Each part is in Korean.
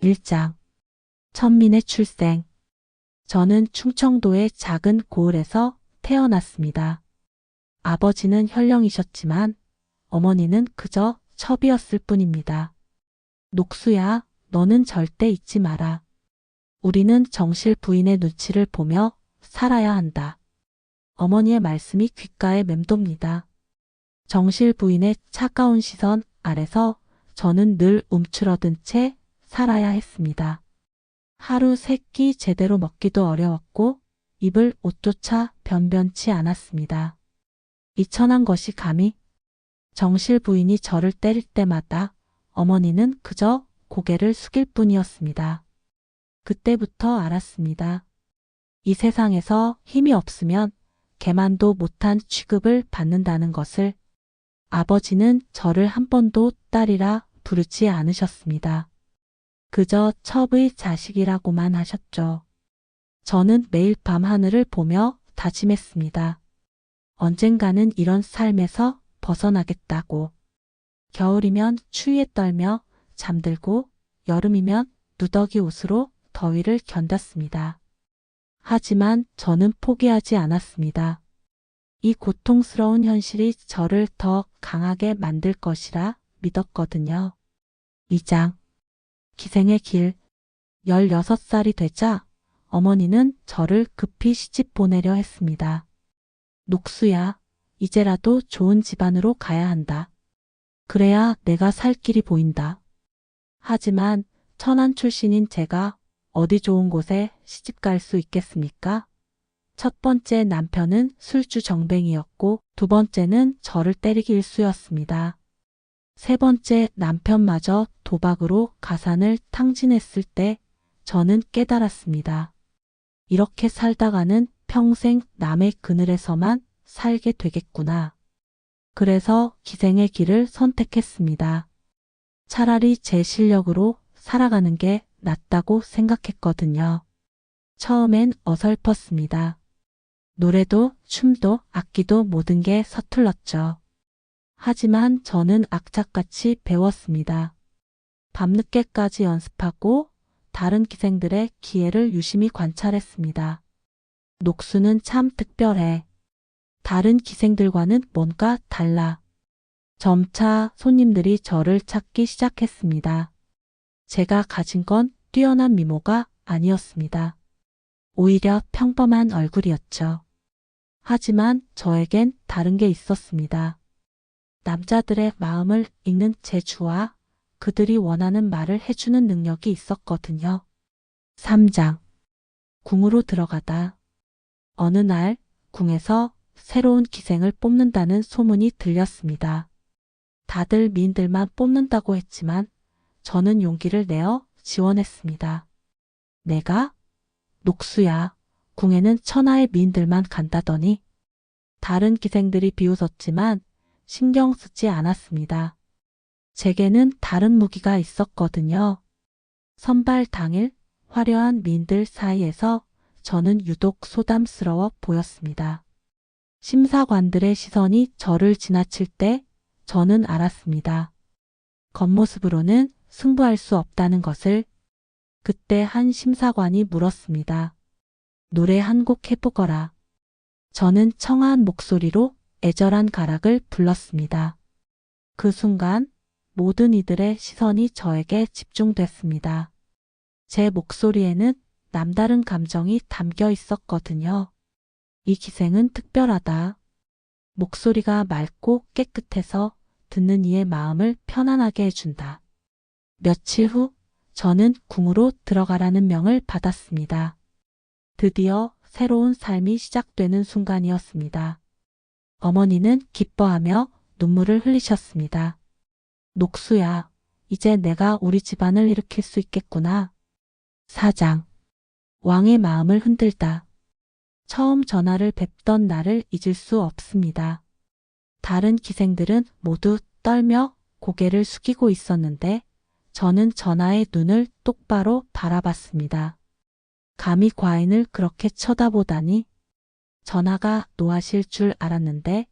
1장 천민의 출생. 저는 충청도의 작은 고을에서 태어났습니다. 아버지는 현령이셨지만 어머니는 그저 첩이었을 뿐입니다. 녹수야, 너는 절대 잊지 마라. 우리는 정실 부인의 눈치를 보며 살아야 한다. 어머니의 말씀이 귓가에 맴돕니다. 정실 부인의 차가운 시선 아래서 저는 늘 움츠러든 채 살아야 했습니다. 하루 3끼 제대로 먹기도 어려웠고 입을 옷조차 변변치 않았습니다. 이천한 것이 감히. 정실 부인이 저를 때릴 때마다 어머니는 그저 고개를 숙일 뿐이었습니다. 그때부터 알았습니다. 이 세상에서 힘이 없으면 개만도 못한 취급을 받는다는 것을. 아버지는 저를 한 번도 딸이라 부르지 않으셨습니다. 그저 첩의 자식이라고만 하셨죠. 저는 매일 밤 하늘을 보며 다짐했습니다. 언젠가는 이런 삶에서 벗어나겠다고. 겨울이면 추위에 떨며 잠들고 여름이면 누더기 옷으로 더위를 견뎠습니다. 하지만 저는 포기하지 않았습니다. 이 고통스러운 현실이 저를 더 강하게 만들 것이라 믿었거든요. 2장 기생의 길. 16살이 되자 어머니는 저를 급히 시집 보내려 했습니다. 녹수야, 이제라도 좋은 집안으로 가야 한다. 그래야 내가 살 길이 보인다. 하지만 천안 출신인 제가 어디 좋은 곳에 시집 갈 수 있겠습니까? 첫 번째 남편은 술주 정뱅이였고 두 번째는 저를 때리기 일쑤였습니다. 세 번째 남편마저 도박으로 가산을 탕진했을 때 저는 깨달았습니다. 이렇게 살다가는 평생 남의 그늘에서만 살게 되겠구나. 그래서 기생의 길을 선택했습니다. 차라리 제 실력으로 살아가는 게 낫다고 생각했거든요. 처음엔 어설펐습니다. 노래도 춤도 악기도 모든 게 서툴렀죠. 하지만 저는 악착같이 배웠습니다. 밤늦게까지 연습하고 다른 기생들의 기회를 유심히 관찰했습니다. 녹수는 참 특별해. 다른 기생들과는 뭔가 달라. 점차 손님들이 저를 찾기 시작했습니다. 제가 가진 건 뛰어난 미모가 아니었습니다. 오히려 평범한 얼굴이었죠. 하지만 저에겐 다른 게 있었습니다. 남자들의 마음을 읽는 재주와 그들이 원하는 말을 해주는 능력이 있었거든요. 3장 궁으로 들어가다. 어느 날 궁에서 새로운 기생을 뽑는다는 소문이 들렸습니다. 다들 미인들만 뽑는다고 했지만 저는 용기를 내어 지원했습니다. 내가? 녹수야, 궁에는 천하의 미인들만 간다더니. 다른 기생들이 비웃었지만 신경 쓰지 않았습니다. 제게는 다른 무기가 있었거든요. 선발 당일 화려한 미인들 사이에서 저는 유독 소담스러워 보였습니다. 심사관들의 시선이 저를 지나칠 때 저는 알았습니다. 겉모습으로는 승부할 수 없다는 것을. 그때 한 심사관이 물었습니다. 노래 한 곡 해보거라. 저는 청아한 목소리로 애절한 가락을 불렀습니다. 그 순간 모든 이들의 시선이 저에게 집중됐습니다. 제 목소리에는 남다른 감정이 담겨 있었거든요. 이 기생은 특별하다. 목소리가 맑고 깨끗해서 듣는 이의 마음을 편안하게 해준다. 며칠 후 저는 궁으로 들어가라는 명을 받았습니다. 드디어 새로운 삶이 시작되는 순간이었습니다. 어머니는 기뻐하며 눈물을 흘리셨습니다. 녹수야, 이제 내가 우리 집안을 일으킬 수 있겠구나. 4장 왕의 마음을 흔들다. 처음 전화를 뵙던 날을 잊을 수 없습니다. 다른 기생들은 모두 떨며 고개를 숙이고 있었는데 저는 전하의 눈을 똑바로 바라봤습니다. 감히 과인을 그렇게 쳐다보다니. 전하가 노하실 줄 알았는데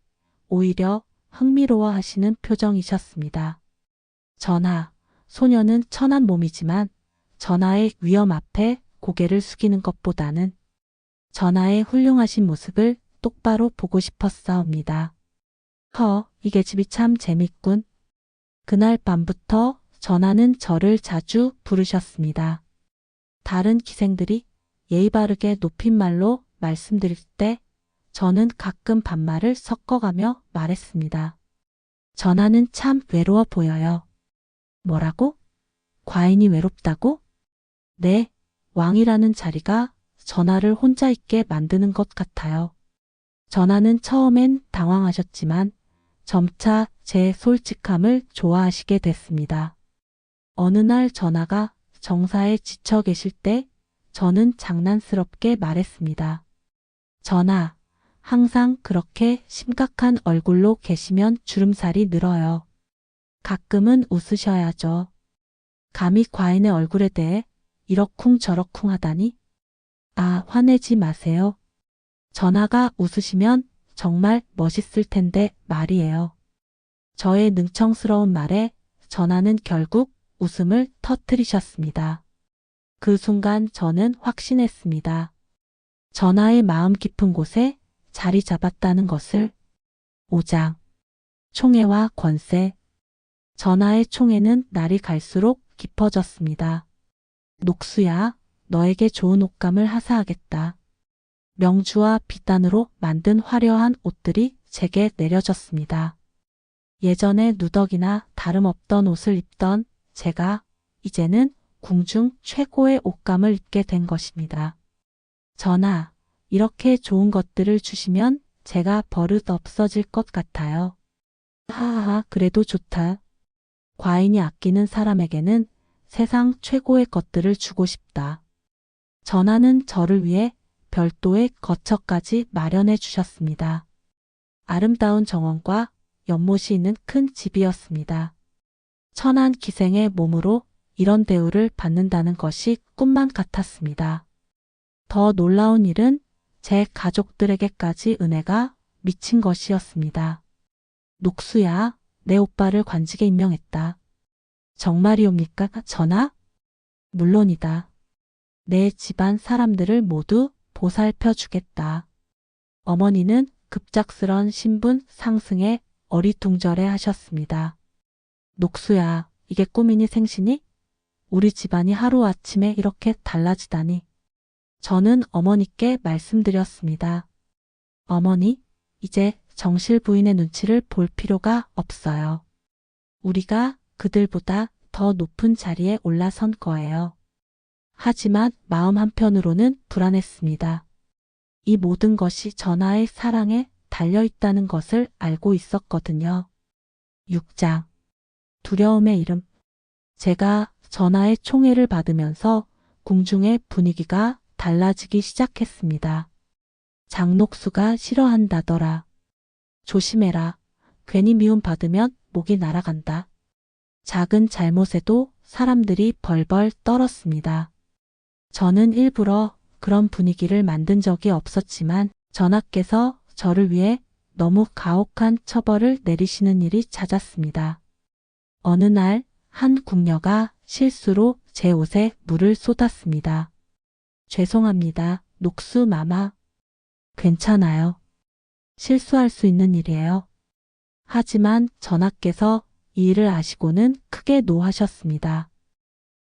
오히려 흥미로워하시는 표정이셨습니다. 전하, 소녀는 천한 몸이지만 전하의 위험 앞에 고개를 숙이는 것보다는 전하의 훌륭하신 모습을 똑바로 보고 싶었사옵니다. 이게 집이 참 재밌군. 그날 밤부터 전하는 저를 자주 부르셨습니다. 다른 기생들이 예의 바르게 높임말로 말씀드릴 때 저는 가끔 반말을 섞어가며 말했습니다. 전하는 참 외로워 보여요. 뭐라고? 과인이 외롭다고? 네, 왕이라는 자리가 전하를 혼자 있게 만드는 것 같아요. 전하는 처음엔 당황하셨지만 점차 제 솔직함을 좋아하시게 됐습니다. 어느 날 전하가 정사에 지쳐 계실 때 저는 장난스럽게 말했습니다. 전하, 항상 그렇게 심각한 얼굴로 계시면 주름살이 늘어요. 가끔은 웃으셔야죠. 감히 과인의 얼굴에 대해 이러쿵저러쿵 하다니? 화내지 마세요. 전하가 웃으시면 정말 멋있을 텐데 말이에요. 저의 능청스러운 말에 전하는 결국 웃음을 터뜨리셨습니다. 그 순간 저는 확신했습니다. 전하의 마음 깊은 곳에 자리 잡았다는 것을. 5장. 총애와 권세. 전하의 총애는 날이 갈수록 깊어졌습니다. 녹수야, 너에게 좋은 옷감을 하사하겠다. 명주와 비단으로 만든 화려한 옷들이 제게 내려졌습니다. 예전에 누더기나 다름없던 옷을 입던 제가 이제는 궁중 최고의 옷감을 입게 된 것입니다. 전하, 이렇게 좋은 것들을 주시면 제가 버릇 없어질 것 같아요. 하하하, 그래도 좋다. 과인이 아끼는 사람에게는 세상 최고의 것들을 주고 싶다. 전하는 저를 위해 별도의 거처까지 마련해 주셨습니다. 아름다운 정원과 연못이 있는 큰 집이었습니다. 천한 기생의 몸으로 이런 대우를 받는다는 것이 꿈만 같았습니다. 더 놀라운 일은 제 가족들에게까지 은혜가 미친 것이었습니다. 녹수야, 내 오빠를 관직에 임명했다. 정말이옵니까, 전하? 물론이다. 내 집안 사람들을 모두 보살펴 주겠다. 어머니는 급작스런 신분 상승에 어리둥절해 하셨습니다. 녹수야, 이게 꿈이니 생시니? 우리 집안이 하루아침에 이렇게 달라지다니. 저는 어머니께 말씀드렸습니다. 어머니, 이제 정실 부인의 눈치를 볼 필요가 없어요. 우리가 그들보다 더 높은 자리에 올라선 거예요. 하지만 마음 한편으로는 불안했습니다. 이 모든 것이 전하의 사랑에 달려있다는 것을 알고 있었거든요. 6장. 두려움의 이름. 제가 전하의 총애를 받으면서 궁중의 분위기가 달라지기 시작했습니다. 장녹수가 싫어한다더라. 조심해라. 괜히 미움 받으면 목이 날아간다. 작은 잘못에도 사람들이 벌벌 떨었습니다. 저는 일부러 그런 분위기를 만든 적이 없었지만 전하께서 저를 위해 너무 가혹한 처벌을 내리시는 일이 잦았습니다. 어느 날 한 궁녀가 실수로 제 옷에 물을 쏟았습니다. 죄송합니다, 녹수 마마. 괜찮아요. 실수할 수 있는 일이에요. 하지만 전하께서 이 일을 아시고는 크게 노하셨습니다.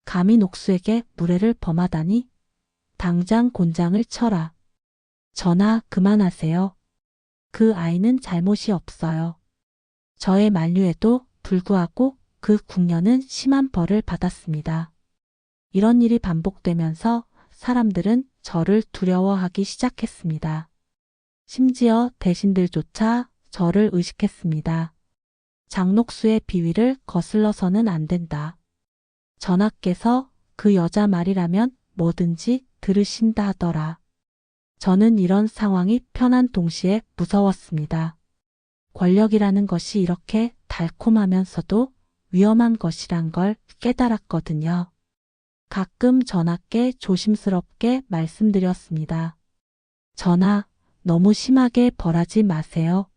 감히 녹수에게 무례를 범하다니? 당장 곤장을 쳐라. 전하, 그만하세요. 그 아이는 잘못이 없어요. 저의 만류에도 불구하고 그 궁녀는 심한 벌을 받았습니다. 이런 일이 반복되면서 사람들은 저를 두려워하기 시작했습니다. 심지어 대신들조차 저를 의식했습니다. 장녹수의 비위를 거슬러서는 안 된다. 전하께서 그 여자 말이라면 뭐든지 들으신다 하더라. 저는 이런 상황이 편한 동시에 무서웠습니다. 권력이라는 것이 이렇게 달콤하면서도 위험한 것이란 걸 깨달았거든요. 가끔 전하께 조심스럽게 말씀드렸습니다. 전하, 너무 심하게 벌하지 마세요.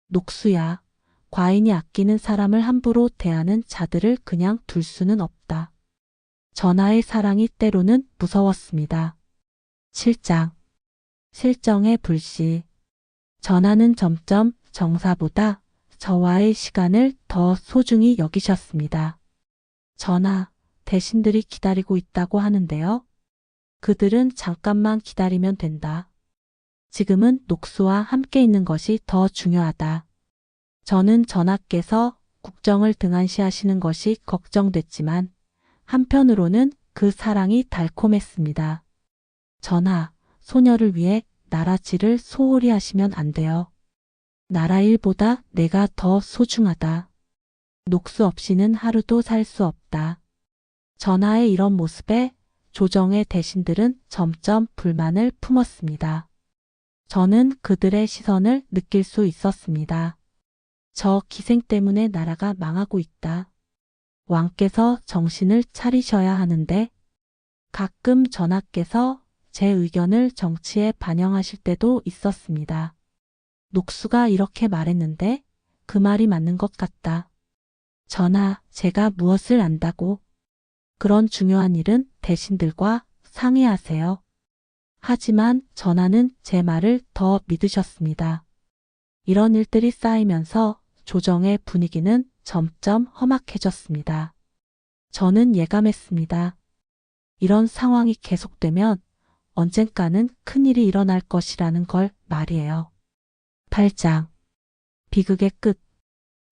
녹수야, 과인이 아끼는 사람을 함부로 대하는 자들을 그냥 둘 수는 없다. 전하의 사랑이 때로는 무서웠습니다. 7장. 실정의 불씨. 전하는 점점 정사보다 저와의 시간을 더 소중히 여기셨습니다. 전하, 대신들이 기다리고 있다고 하는데요. 그들은 잠깐만 기다리면 된다. 지금은 녹수와 함께 있는 것이 더 중요하다. 저는 전하께서 국정을 등한시하시는 것이 걱정됐지만 한편으로는 그 사랑이 달콤했습니다. 전하, 소녀를 위해 나라지를 소홀히 하시면 안 돼요. 나라 일보다 내가 더 소중하다. 녹수 없이는 하루도 살 수 없다. 전하의 이런 모습에 조정의 대신들은 점점 불만을 품었습니다. 저는 그들의 시선을 느낄 수 있었습니다. 저 기생 때문에 나라가 망하고 있다. 왕께서 정신을 차리셔야 하는데 가끔 전하께서 제 의견을 정치에 반영하실 때도 있었습니다. 녹수가 이렇게 말했는데 그 말이 맞는 것 같다. 전하, 제가 무엇을 안다고. 그런 중요한 일은 대신들과 상의하세요. 하지만 전하는 제 말을 더 믿으셨습니다. 이런 일들이 쌓이면서 조정의 분위기는 점점 험악해졌습니다. 저는 예감했습니다. 이런 상황이 계속되면 언젠가는 큰일이 일어날 것이라는 걸 말이에요. 8장. 비극의 끝.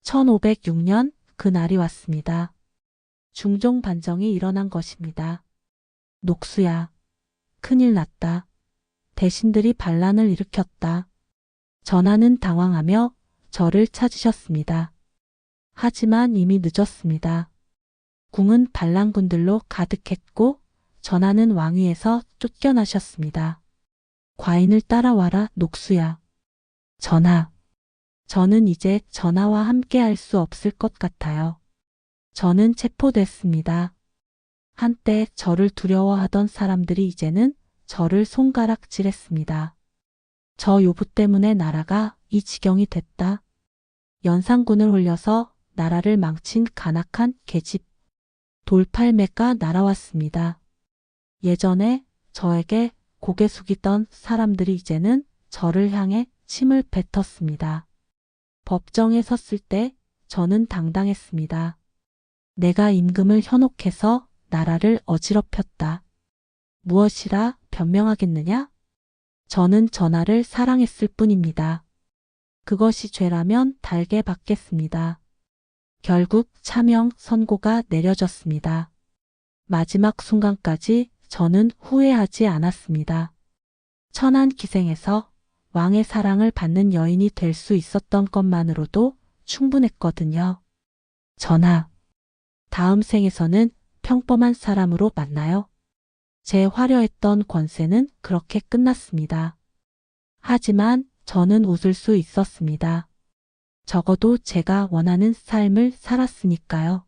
1506년 그날이 왔습니다. 중종 반정이 일어난 것입니다. 녹수야, 큰일 났다. 대신들이 반란을 일으켰다. 전하는 당황하며 저를 찾으셨습니다. 하지만 이미 늦었습니다. 궁은 반란군들로 가득했고 전하는 왕위에서 쫓겨나셨습니다. 과인을 따라와라, 녹수야. 전하, 저는 이제 전하와 함께 할 수 없을 것 같아요. 저는 체포됐습니다. 한때 저를 두려워하던 사람들이 이제는 저를 손가락질했습니다. 저 요부 때문에 나라가 이 지경이 됐다. 연산군을 홀려서 나라를 망친 간악한 계집 돌팔매가 날아왔습니다. 예전에 저에게 고개 숙이던 사람들이 이제는 저를 향해 침을 뱉었습니다. 법정에 섰을 때 저는 당당했습니다. 내가 임금을 현혹해서 나라를 어지럽혔다. 무엇이라 변명하겠느냐? 저는 전하를 사랑했을 뿐입니다. 그것이 죄라면 달게 받겠습니다. 결국 차명 선고가 내려졌습니다. 마지막 순간까지 저는 후회하지 않았습니다. 천한 기생에서 왕의 사랑을 받는 여인이 될 수 있었던 것만으로도 충분했거든요. 전하, 다음 생에서는 평범한 사람으로 만나요. 제 화려했던 권세는 그렇게 끝났습니다. 하지만 저는 웃을 수 있었습니다. 적어도 제가 원하는 삶을 살았으니까요.